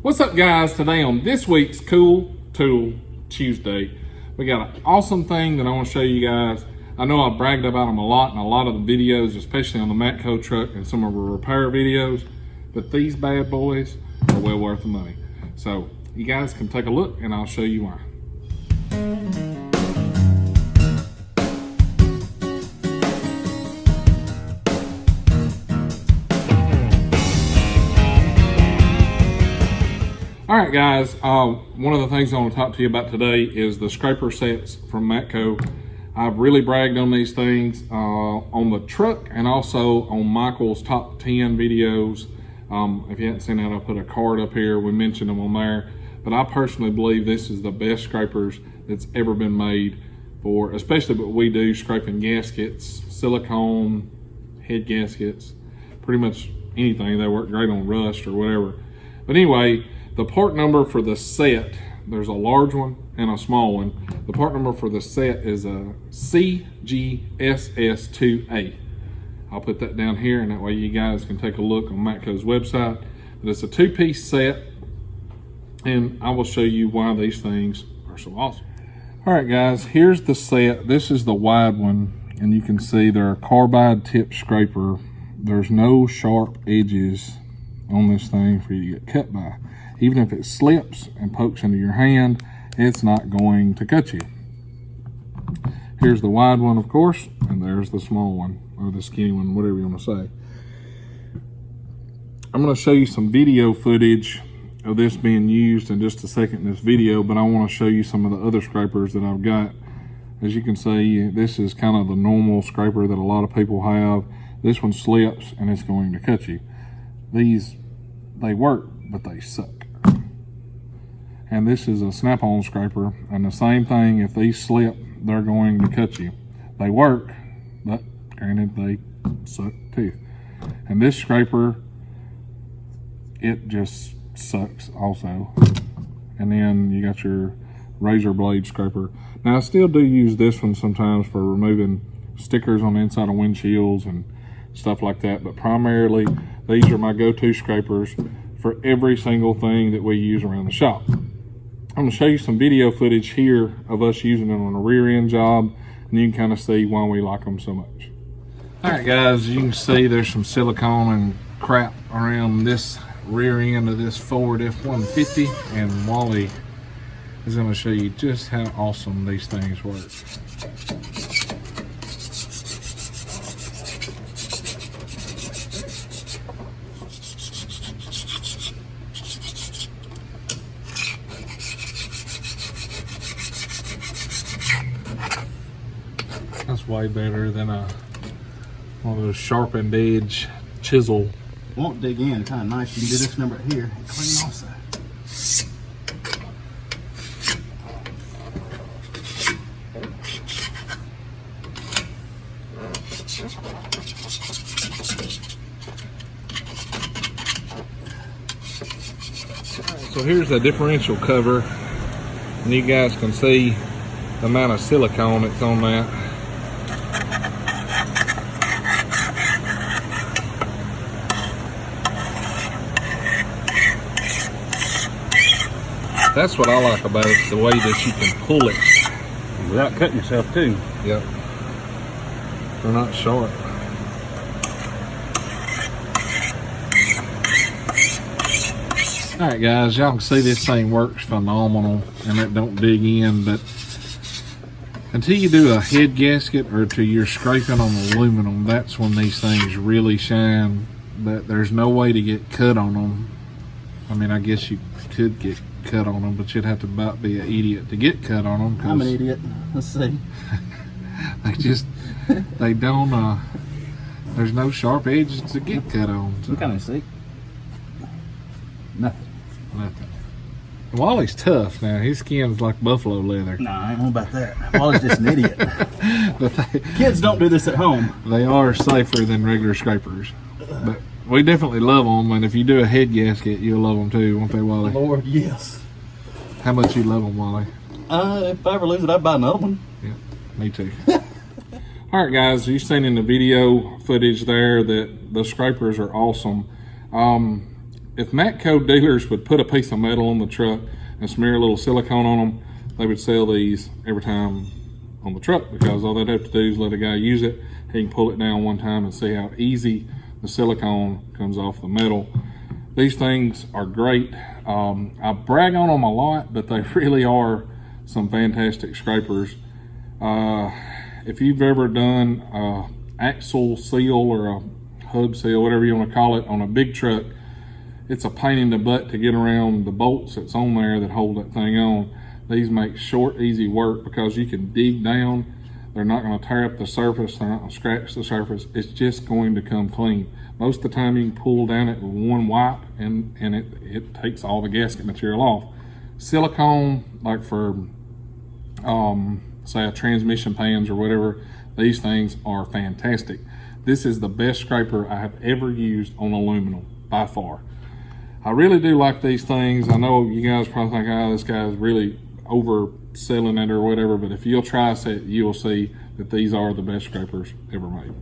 What's up, guys? Today on this week's Cool Tool Tuesday, we got an awesome thing that I want to show you guys. I know I bragged about them a lot in a lot of the videos, especially on the Matco truck and some of our repair videos, but these bad boys are well worth the money. So you guys can take a look and I'll show you why. All right, guys, one of the things I want to talk to you about today is the scraper sets from Matco. I've really bragged on these things on the truck and also on Michael's top 10 videos. If you haven't seen that, I'll put a card up here. We mentioned them on there. But I personally believe this is the best scrapers that's ever been made for, especially what we do, scraping gaskets, silicone, head gaskets, pretty much anything. They work great on rust or whatever. But anyway, the part number for the set, there's a large one and a small one. The part number for the set is a CGSS2A. I'll put that down here, and that way you guys can take a look on Matco's website. But it's a two-piece set, and I will show you why these things are so awesome. All right, guys, here's the set. This is the wide one, and you can see they're a carbide tip scraper. There's no sharp edges on this thing for you to get cut by. Even if it slips and pokes into your hand, it's not going to cut you. Here's the wide one, of course, and there's the small one, or the skinny one, whatever you want to say. I'm going to show you some video footage of this being used in just a second in this video, but I want to show you some of the other scrapers that I've got. As you can see, this is kind of the normal scraper that a lot of people have. This one slips and it's going to cut you. These, they work, but they suck. And this is a snap-on scraper, and the same thing, if these slip, they're going to cut you. They work, but granted, they suck too. And this scraper, it just sucks also. And then you got your razor blade scraper. Now I still do use this one sometimes for removing stickers on the inside of windshields and stuff like that, but primarily these are my go-to scrapers for every single thing that we use around the shop. I'm going to show you some video footage here of us using it on a rear end job, and you can kind of see why we like them so much. All right, guys, you can see there's some silicone and crap around this rear end of this Ford F-150, and Wally is going to show you just how awesome these things work. That's way better than one of those sharpened edge chisel. Won't dig in, kind of nice. You can do this number right here and clean also. So here's the differential cover, and you guys can see the amount of silicone that's on that. That's what I like about it, the way that you can pull it. Without cutting yourself too. Yep. They're not sharp. Alright guys, y'all can see this thing works phenomenal and it don't dig in, but until you do a head gasket or till you're scraping on aluminum, that's when these things really shine. But there's no way to get cut on them. I mean, I guess you could get cut on them, but you'd have to about be an idiot to get cut on them. I'm an idiot. Let's see. they don't, there's no sharp edges to get cut on. So. What kind of see? Nothing. Wally's tough now. His skin's like buffalo leather. Nah, I ain't know about that. Wally's just an idiot. But Kids don't do this at home. They are safer than regular scrapers. But we definitely love them, and if you do a head gasket, you'll love them too, won't they, Wally? Lord, yes. How much you love them, Wally? If I ever lose it, I'd buy another one. Yeah, me too. All right, guys, you've seen in the video footage there that the scrapers are awesome. if Matco dealers would put a piece of metal on the truck and smear a little silicone on them, they would sell these every time on the truck, because all they'd have to do is let a guy use it. He can pull it down one time and see how easy the silicone comes off the metal. These things are great. I brag on them a lot, but they really are some fantastic scrapers. If you've ever done a axle seal or a hub seal, whatever you want to call it, on a big truck, it's a pain in the butt to get around the bolts that's on there that hold that thing on. These make short, easy work because you can dig down. They're not going to tear up the surface. They're not going to scratch the surface. It's just going to come clean. Most of the time you can pull down it with one wipe and it takes all the gasket material off. Silicone, like for say a transmission pans or whatever, these things are fantastic. This is the best scraper I have ever used on aluminum by far. I really do like these things. I know you guys probably think, oh, this guy's really overselling it or whatever, but if you'll try a set, you will see that these are the best scrapers ever made.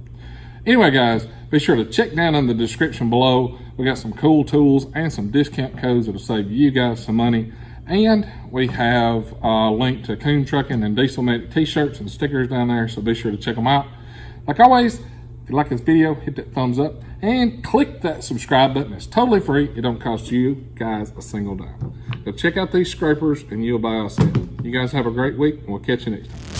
Anyway, guys, be sure to check down in the description below. We got some cool tools and some discount codes that'll save you guys some money. And we have a link to Koon Trucking and Dieselmatic t-shirts and stickers down there, so be sure to check them out. Like always, if you like this video, hit that thumbs up and click that subscribe button. It's totally free. It don't cost you guys a single dime. Go check out these scrapers and you'll buy a set. You guys have a great week, and we'll catch you next time.